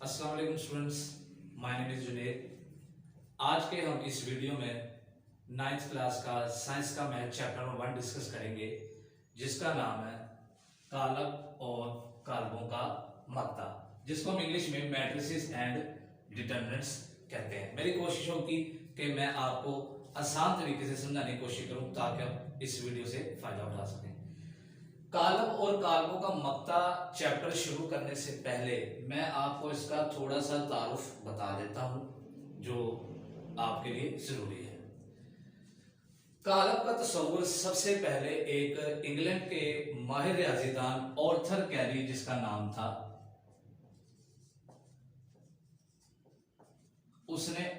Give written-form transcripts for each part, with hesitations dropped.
अस्सलाम वालेकुम students, my name is Junaid. आज के हम इस वीडियो में 9th क्लास का साइंस का मैथ चैप्टर नंबर 1 डिस्कस करेंगे, जिसका नाम है कालब और काल्बों का मक्ता, जिसको हम इंग्लिश में मैट्रिसेस एंड डिटरमिनेंट्स कहते हैं। मेरी कोशिश होगी कि मैं आपको आसान तरीके से समझाने की कोशिश करूं ताकि आप इस वीडियो से फायदा उठा सकें। कालब और काल्बों का मक्ता चैप्टर शुरू करने से पहले मैं आपको इसका थोड़ा सा तारुफ बता देता हूं जो आपके लिए जरूरी है। कालब का तस्वुर सबसे पहले एक इंग्लैंड के माहिर रियाजीदान आर्थर कैरी, जिसका नाम था, उसने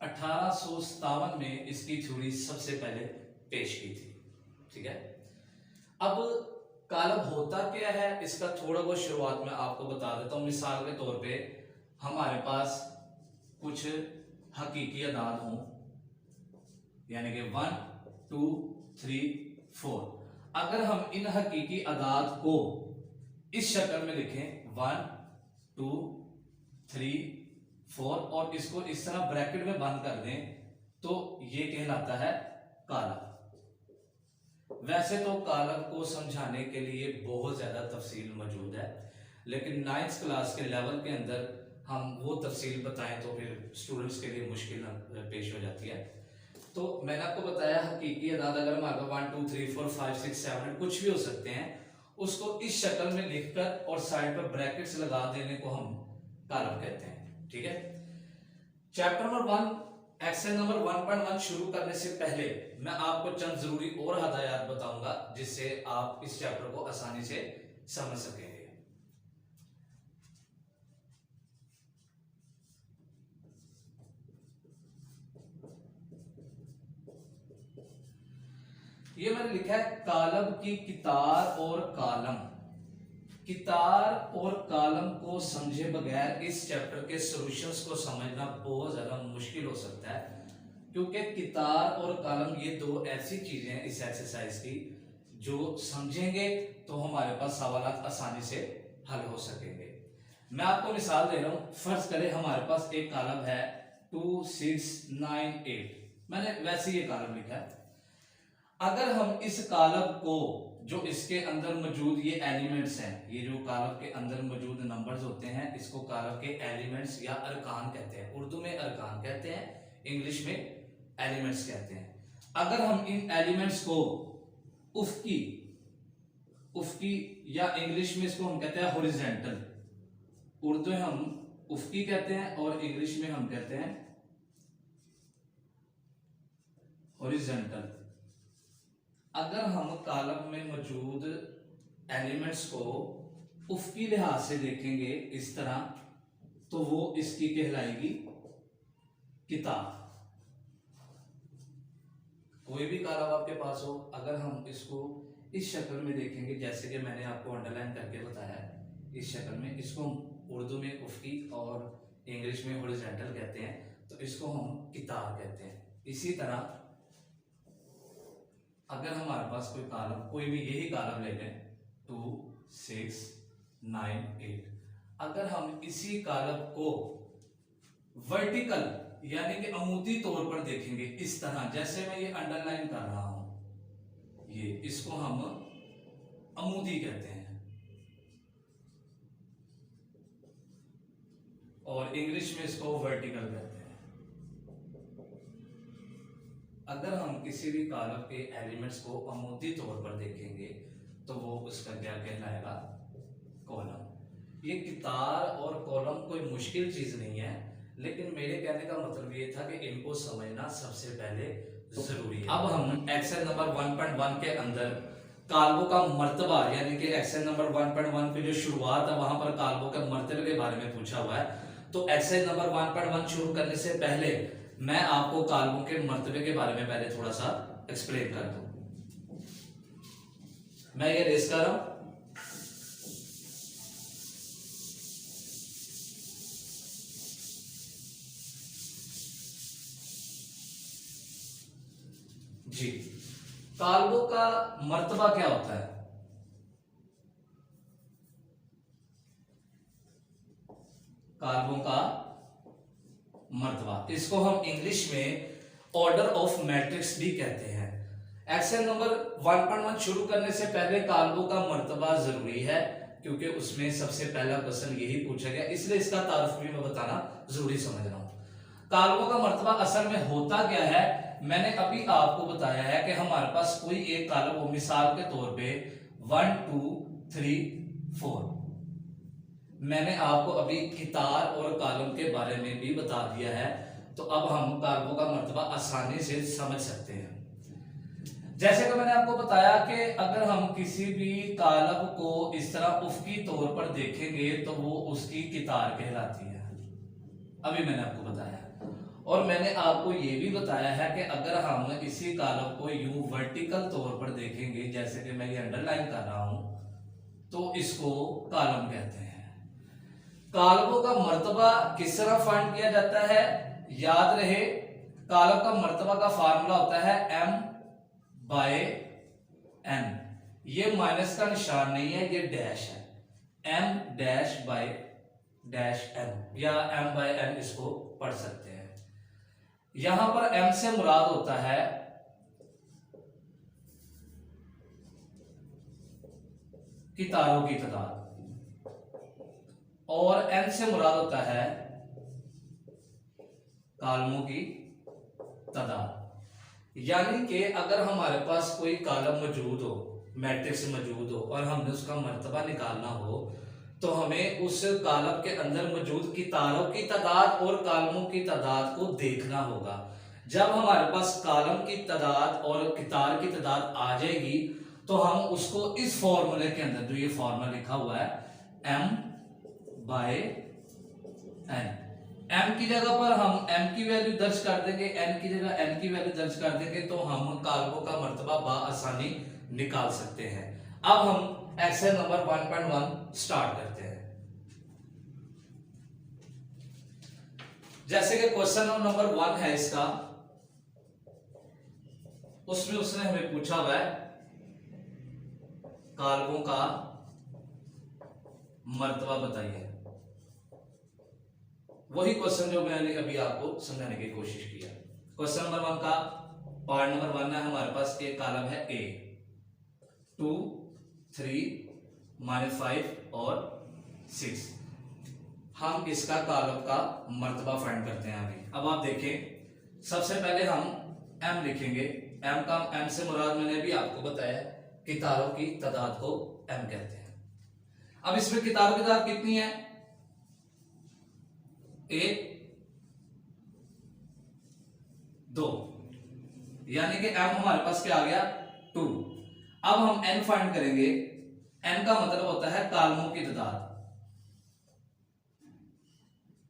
1857 में इसकी थ्योरी सबसे पहले पेश की थी। ठीक है, अब कालब होता क्या है इसका थोड़ा बहुत शुरुआत में आपको बता देता हूं। मिसाल के तौर पे हमारे पास कुछ हकीकी अदाद हों, यानी कि 1 2 3 4। अगर हम इन हकीकी अदाद को इस शक्ल में लिखें 1 2 3 4 और इसको इस तरह ब्रैकेट में बंद कर दें तो ये कहलाता है कालब। वैसे तो कालब को समझाने के लिए बहुत ज्यादा तफसील मौजूद है, लेकिन 9th क्लास के लेवल के अंदर हम वो तफसील बताएं तो फिर स्टूडेंट्स के लिए मुश्किल पेश हो जाती है। तो मैंने आपको बताया हकीकी अदाद अगर हमारे पास 1 2 3 4 5 6 7 कुछ भी हो सकते हैं, उसको इस शक्ल में लिखकर और साइड पर ब्रैकेट्स लगा देने को हम कालब कहते हैं। ठीक है, चैप्टर नंबर 1 एक्सरसाइज नंबर 1.1 शुरू करने से पहले मैं आपको चंद जरूरी और हदायत बताऊंगा जिससे आप इस चैप्टर को आसानी से समझ सकेंगे। ये मैंने लिखा है कालब की कितार और कालम। कितार और कालम को समझे बगैर इस चैप्टर के सॉल्यूशंस को समझना बहुत ज्यादा मुश्किल हो सकता है, क्योंकि कितार और कालम ये दो ऐसी चीजें हैं इस एक्सरसाइज की जो समझेंगे तो हमारे पास सवाल आसानी से हल हो सकेंगे। मैं आपको मिसाल दे रहा हूं। फर्ज करें हमारे पास एक कालम है 2 6 9 8। मैंने वैसे ये कालम लिखा है। अगर हम इस कालम को जो इसके अंदर मौजूद ये एलिमेंट्स हैं, ये जो कालम के अंदर मौजूद नंबर्स होते हैं, इसको कालम के एलिमेंट्स या अरकान कहते हैं। उर्दू में अरकान कहते हैं, इंग्लिश में एलिमेंट्स कहते हैं। अगर हम इन एलिमेंट्स को उफ्की उफ्की या इंग्लिश में इसको हम कहते हैं हॉरिजॉन्टल, उर्दू में हम उफ्की कहते हैं और इंग्लिश में हम कहते हैं हॉरिजॉन्टल। अगर हम कालम में मौजूद एलिमेंट्स को उफ्की लिहाज से देखेंगे इस तरह, तो वो इसकी कहलाएगी किताब। कोई भी कालम आपके पास हो, अगर हम इसको इस शक्ल में देखेंगे जैसे कि मैंने आपको अंडरलाइन करके बताया है, इस शक्ल में, इसको हम उर्दू में उफ्की और इंग्लिश में हॉरिजॉन्टल कहते हैं, तो इसको हम किताब कहते हैं। इसी तरह अगर हमारे पास कोई कालम, कोई भी यही कालम ले लें 2 6 9 8, अगर हम इसी कालम को वर्टिकल यानी कि अमूदी तौर पर देखेंगे इस तरह, जैसे मैं ये अंडरलाइन कर रहा हूं, ये इसको हम अमूदी कहते हैं और इंग्लिश में इसको वर्टिकल कहते हैं। अगर हम किसी भी कालम के एलिमेंट्स को अमूदी तौर पर देखेंगे तो वो उसका क्या कहलाएगा? कॉलम। ये कितार और कॉलम कोई मुश्किल चीज नहीं है, लेकिन मेरे कहने का मतलब ये था कि इनको समझना सबसे पहले जरूरी है। अब हम एक्सरसाइज नंबर 1.1 के अंदर काल्बों का मर्तबा, यानी कि एक्सरसाइज नंबर 1.1 की जो शुरुआत है वहां पर काल्बों के मर्तबे के बारे में पूछा हुआ है। तो एक्सरसाइज नंबर 1.1 शुरू करने से पहले मैं आपको काल्बों के मर्तबे के बारे में पहले थोड़ा सा एक्सप्लेन कर दूं। मैं ये रेस कर रहा हूं। जी, काल्बों का मर्तबा क्या होता है? कालमों का मर्तबा, इसको हम इंग्लिश में ऑर्डर ऑफ मैट्रिक्स भी कहते हैं। एक्सरसाइज नंबर 1.1 शुरू करने से पहले कालमों का मर्तबा जरूरी है, क्योंकि उसमें सबसे पहला क्वेश्चन यही पूछा गया, इसलिए इसका तारुफ भी मैं बताना जरूरी समझ रहा हूं। कालमों का मर्तबा असल में होता क्या है, मैंने अभी आपको बताया है कि हमारे पास कोई एक कालम हो, मिसाल के तौर पे 1 2 3 4। मैंने आपको अभी कितार और कालम के बारे में भी बता दिया है, तो अब हम कालमों का मर्तबा आसानी से समझ सकते हैं। जैसे कि मैंने आपको बताया कि अगर हम किसी भी कालम को इस तरह उफ़क़ी तौर पर देखेंगे तो वो उसकी कितार कहलाती है, अभी मैंने आपको बताया। और मैंने आपको ये भी बताया है कि अगर हम इसी कालम को यूं वर्टिकल तौर पर देखेंगे, जैसे कि मैं ये अंडरलाइन कर रहा हूं, तो इसको कालम कहते हैं। कालमों का मर्तबा किस तरह फाइंड किया जाता है, याद रहे कालम का मर्तबा का फार्मूला होता है m/n। ये माइनस का निशान नहीं है, ये डैश है, m-/n या m/n इसको पढ़ सकते हैं। यहां पर m से मुराद होता है कितारों की तादाद और n से मुराद होता है कालमों की तादाद। यानी कि अगर हमारे पास कोई कालम मौजूद हो, मैट्रिक्स मौजूद हो, और हमने उसका मर्तबा निकालना हो, तो हमें उस कालम के अंदर मौजूद कितारों की तादाद और कालमों की तादाद को देखना होगा। जब हमारे पास कालम की तादाद और कितार की तादाद आ जाएगी, तो हम उसको इस फॉर्मूले के अंदर, जो ये फॉर्मूला लिखा हुआ है m/n, m की जगह पर हम m की वैल्यू दर्ज कर देंगे, n की जगह n की वैल्यू दर्ज कर देंगे, तो हम कालमों का मर्तबा बआसानी निकाल सकते हैं। अब हम एक्सरसाइज नंबर 1.1 स्टार्ट करते हैं। जैसे कि क्वेश्चन नंबर 1 है इसका, उसमें उसने हमें पूछा हुआ है कालमों का मर्तबा बताइए। वही क्वेश्चन जो मैंने अभी आपको समझाने की कोशिश किया। क्वेश्चन नंबर 1 का पार्ट नंबर 1 है, हमारे पास एक कालम है A, 2 3 -5 और 6। हम इसका कालम का मर्तबा फाइंड करते हैं अभी। अब आप देखें, सबसे पहले हम m लिखेंगे। m से मुराद मैंने अभी आपको बताया कितारों की तादाद को m कहते हैं। अब इसमें कितारों की तादाद कितनी है, 1 2, यानी कि m हमारे पास क्या आ गया 2। अब हम n फाइंड करेंगे। n का मतलब होता है कालमों की तादाद,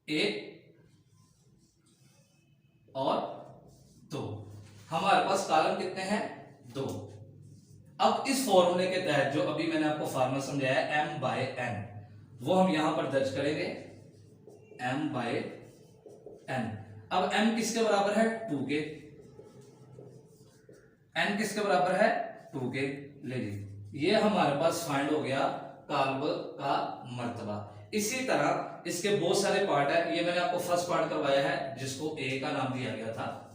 1 और 2। हमारे पास कालम कितने हैं, 2। अब इस फॉर्मूले के तहत जो अभी मैंने आपको फार्मूला समझाया m/n, वो हम यहां पर दर्ज करेंगे, m/n। अब m किसके बराबर है, 2 के। n किसके बराबर है, 2 के। ले लीजिए, ये हमारे पास फाइंड हो गया कालम का मर्तबा। इसी तरह इसके बहुत सारे पार्ट है, ये मैंने आपको फर्स्ट पार्ट करवाया है जिसको A का नाम दिया गया था।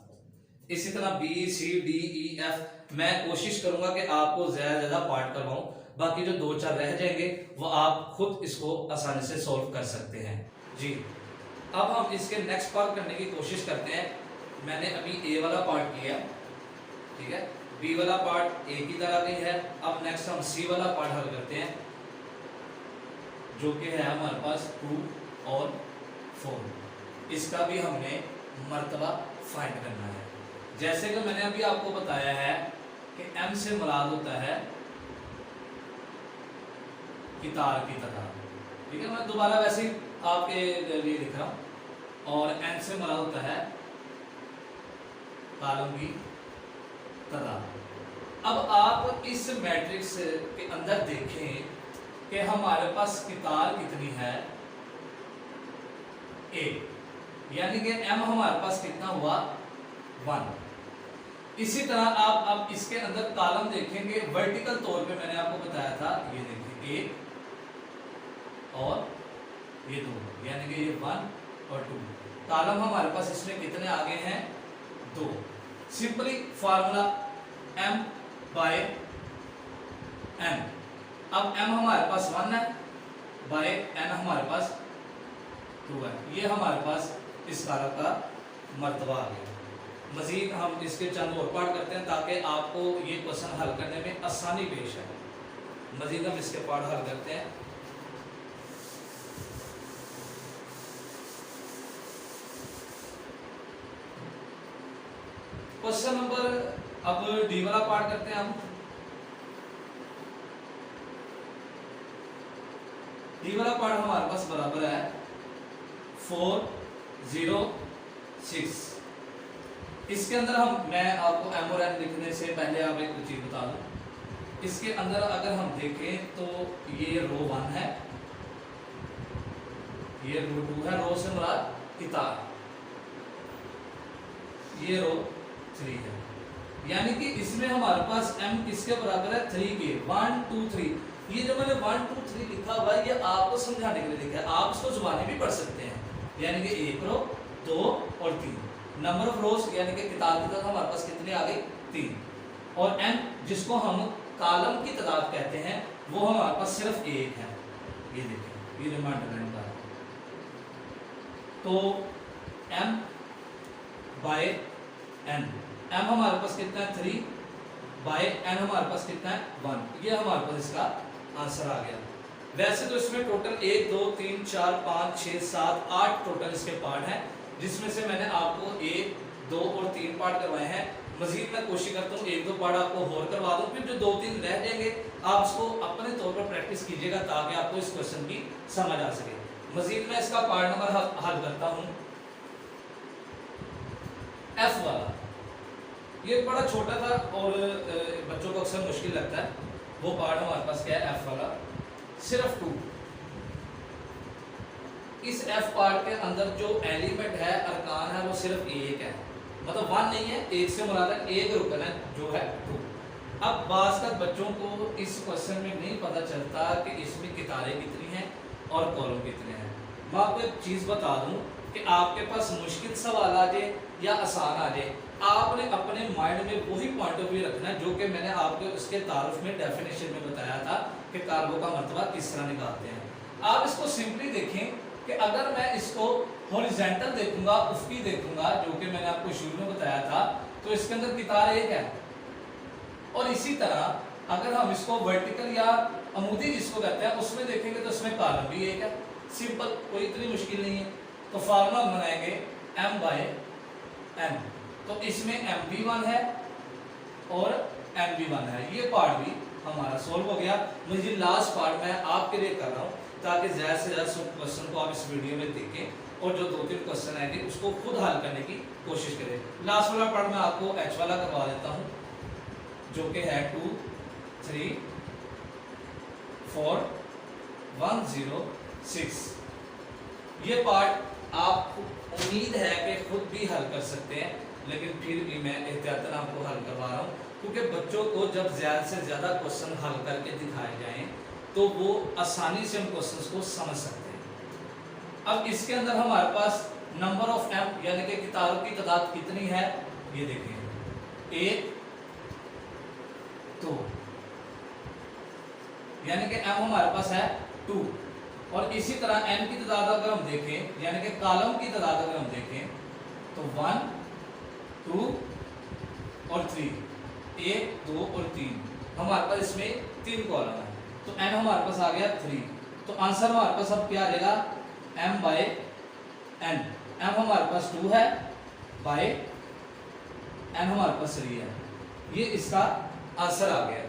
इसी तरह B C D E F मैं कोशिश करूंगा कि आपको ज्यादा पार्ट करवाऊं, बाकी जो 2-4 रह जाएंगे वो आप खुद इसको आसानी से सॉल्व कर सकते हैं जी। अब हम इसके नेक्स्ट पार्ट करने की कोशिश करते हैं। मैंने अभी A वाला पार्ट किया, ठीक है, B वाला पार्ट A की तरह ही है। अब नेक्स्ट हम C वाला पार्ट हल करते हैं, जो कि है हमारे पास 2 और 4। इसका भी हमने मर्तबा फाइंड करना है। जैसे कि मैंने अभी आपको बताया है कि m से मुराद होता है कितार की तादाद, ठीक है, मैं दोबारा वैसे ही आपके लिए लिख रहा हूं। और n से मुराद होता है कालम की तादाद। अब आप इस मैट्रिक्स के अंदर देखें कि हमारे पास कितार कितनी है, 1, यानी कि m हमारे पास कितना हुआ, 1। इसी तरह आप अब इसके अंदर कालम देखेंगे वर्टिकल तौर पे, मैंने आपको बताया था, ये देखिए 1 और ये 2, यानी कि ये 1 और 2। कॉलम हमारे पास इसमें कितने आगे हैं? 2। Simply formula m by n। अब m हमारे पास 1 है, बाय n हमारे पास 2 है। ये हमारे पास इस कारक का मर्तबा आ गया। मजीद हम इसके चंद और पार्ट करते हैं ताकि आपको ये क्वेश्चन हल करने में आसानी पेश आए। मजीद हम इसके पार्ट हल करते हैं। क्वेश्चन नंबर, अब डी वाला पार्ट करते हैं हम। डी वाला पार्ट हमारे पास बराबर है 4 0 6। इसके अंदर मैं आपको m और n लिखने से पहले आप एक चीज बता दूं। इसके अंदर अगर हम देखें तो ये रो 1 है, ये रो 2 है, रो से मुराद किताब, ये रो 3 है। यानी कि इसमें हमारे पास m किसके बराबर है? 3 के। 1 2 3। ये जो मैंने 1 2 3 लिखा हुआ है ये आपको समझाने के लिए लिखा है, आप इसको जुबानी भी पढ़ सकते हैं। यानी कि 1 रो 2 और 3। नंबर ऑफ रोज यानी कि किताब की तादाद हमारे पास कितनी आ गई? 3। और n जिसको हम कॉलम की तादाद कहते हैं वो हमारे पास सिर्फ 1 है। ये देखिए, ये रिमाइंडर n का। तो m बाय n, m हमारे पास कितना है? 3 बाय n हमारे पास कितना है? 1। ये हमारे पास इसका आंसर आ गया। वैसे तो इसमें टोटल 1 2 3 4 5 6 7 8 टोटल इसके पार्ट हैं, जिसमें से मैंने आपको 1 2 और 3 पार्ट करवाए हैं। मजीद मैं कोशिश करता हूँ 1 2 पार्ट आपको और करवा दूँ, फिर जो 2 3 रह जाएंगे आप इसको अपने तौर पर प्रैक्टिस कीजिएगा ताकि आपको इस क्वेश्चन की समझ आ सके। मजीद मैं इसका पार्ट नंबर हल करता हूँ। F वाला ये बड़ा छोटा था और बच्चों को अक्सर मुश्किल लगता है। वो पार्ट हमारे पास क्या है? F वाला, सिर्फ 2। इस F पार्ट के अंदर जो एलिमेंट है, अरकान है, वो सिर्फ 1 है, मतलब 1 नहीं है। 1 से मुराद है 1 रुकन है जो है 2। अब बाज़ तक बच्चों को इस क्वेश्चन में नहीं पता चलता कि इसमें कितारें कितनी हैं और कॉलम कितने हैं। मैं आपको एक चीज़ बता दूं कि आपके पास मुश्किल सवाल आ जाए या आसान आ जाए, आपने अपने माइंड में वही पॉइंट ऑफ व्यू रखना है जो कि मैंने आपको उसके तारुफ में डेफिनेशन में बताया था कि कारबों का मर्तबा किस तरह निकालते हैं। आप इसको सिंपली देखें कि अगर मैं इसको हॉरिजॉन्टल देखूंगा, उफकी देखूंगा, जो कि मैंने आपको शुरू में बताया था, तो इसके अंदर कितार 1 है। और इसी तरह अगर हम इसको वर्टिकल या अमूदी जिसको कहते हैं उसमें देखेंगे तो उसमें कॉलम भी 1 है। सिंपल, कोई इतनी मुश्किल नहीं है। तो फार्मूला बनाएंगे m बाय n। तो इसमें m भी 1 है और n भी 1 है। ये पार्ट भी हमारा सोल्व हो गया। मुझे लास्ट पार्ट मैं आपके लिए कर रहा हूँ ताकि ज़्यादा से ज़्यादा क्वेश्चन को आप इस वीडियो में देखें और जो 2 3 क्वेश्चन आएंगे उसको खुद हल करने की कोशिश करें। लास्ट वाला पार्ट मैं आपको h वाला करवा देता हूँ जो कि है 2 3 4 1 0 6। ये पार्ट आप उम्मीद है कि खुद भी हल कर सकते हैं, लेकिन फिर भी मैं एहतियातन आपको हल करवा रहा हूँ क्योंकि बच्चों को जब ज़्यादा से ज़्यादा क्वेश्चन हल करके दिखाए जाएं तो वो आसानी से उन क्वेश्चंस को समझ सकते हैं। अब इसके अंदर हमारे पास नंबर ऑफ m यानी कि कितारों की तादाद कितनी है, ये देखिए 1 2, यानी कि m हमारे पास है 2। और इसी तरह n की तादाद अगर हम देखें यानी कि कॉलम की तादाद अगर हम देखें तो 1 2 और 3, 1 2 और 3 हमारे पास इसमें 3 कॉलम है। तो n हमारे पास आ गया 3। तो आंसर हमारे पास अब क्या आ जाएगा? m by n। m हमारे पास 2 है बाय n हमारे पास 3 है। ये इसका आंसर आ गया।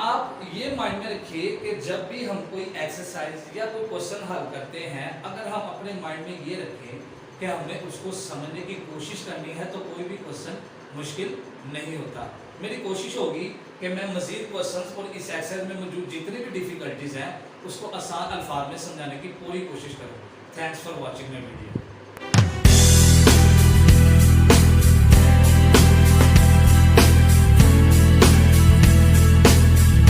आप ये माइंड में रखिए कि जब भी हम कोई एक्सरसाइज या कोई क्वेश्चन हल करते हैं, अगर हम अपने माइंड में ये रखें कि हमने उसको समझने की कोशिश करनी है तो कोई भी क्वेश्चन मुश्किल नहीं होता। मेरी कोशिश होगी कि मैं मज़ीद क्वेश्चंस और इस एक्सरसाइज में मौजूद जितनी भी डिफ़िकल्टीज हैं उसको आसान अल्फाज में समझाने की पूरी कोशिश करूँ। Thanks for watching my video.